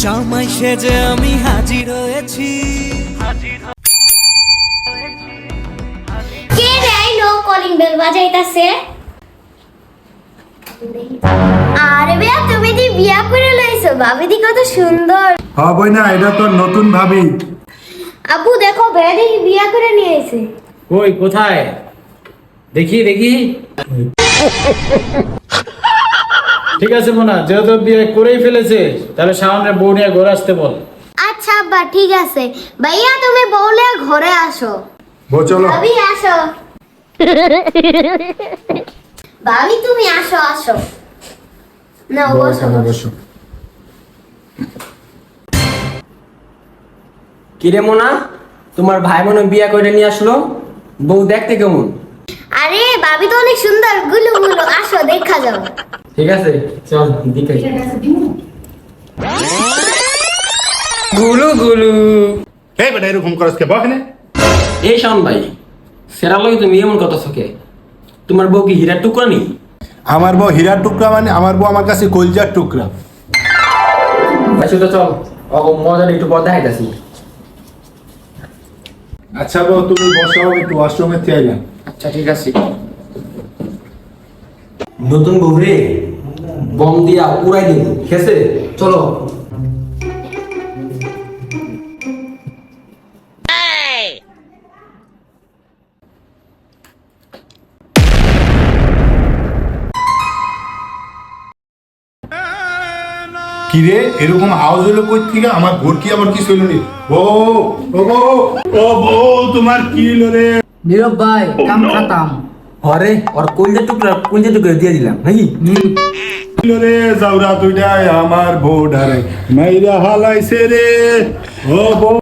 জামাই সেজে আমি হাজির হয়েছি। কে রে আইলো কলিং বেল বাজাইতাছে? আরে বেয়া তুমি দি বিয়া করে লইছো, ভাবি দি কত সুন্দর। হ্যাঁ বই না, এটা তো নতুন ভাবি। আব্বু দেখো বেয়া দেখি বিয়া করে নিয়ে আইছে। কই কোথায় দেখি দেখি। ঠিক আছে মোনা, যেহেতু বিয়ে করেই ফেলেছে তাহলে সামনে বউ নিয়ে ঘরে আসতে বল। আচ্ছা আব্বা ঠিক আছে। ভাইয়া তুমি বউলে ঘরে আসো। বউ চলো। ভাবি আসো। ভাবি তুমি আসো আসো। না বউ বসো এখানে বসো। বসো। কিরে মোনা, তোমার ভাই মনে হয় বিয়া করে নিয়ে আসলো, বউ দেখতে কেমন? আরে ভাবি তো অনেক সুন্দর, গুলু গুলু, আসো দেখা যাও। ঠিক আছে চল দিকে। গুলু গুলু। এই বেটা এরকম করস কে বকনে? এই শাওন ভাই, সেরা লগে তুমি এমন কথা সকে, তোমার বউ কি হীরার টুকরা নেই? আমার বউ হীরার টুকরা মানে আমার বউ আমার কাছে কলজার টুকরা। আচ্ছা তো চল, মজার একটু পর দেখাইতাছি। আচ্ছা বউ তুমি বসো, একটু ওয়াশরুমে থেকে আইলাম। আচ্ছা ঠিক আছে। নতুন বউ রে, বম দিয়া উড়াই দিন, ঠিক আছে? চলো। কি রে এরকম আওয়াজ হলো কই থেকে? আমার ঘর কি আবার কি হইল রে? বউ ও বউ, ও বউ তোমার কি হলো রে? নীরব ভাই কাম খাতাম। আরে ওর কলজা টুকরা দিয়ে দিলাম নাকি? হলো রে যাওরা তুইটা আমার বউ ডারে মাইরা হালাইছে রে। ও বউ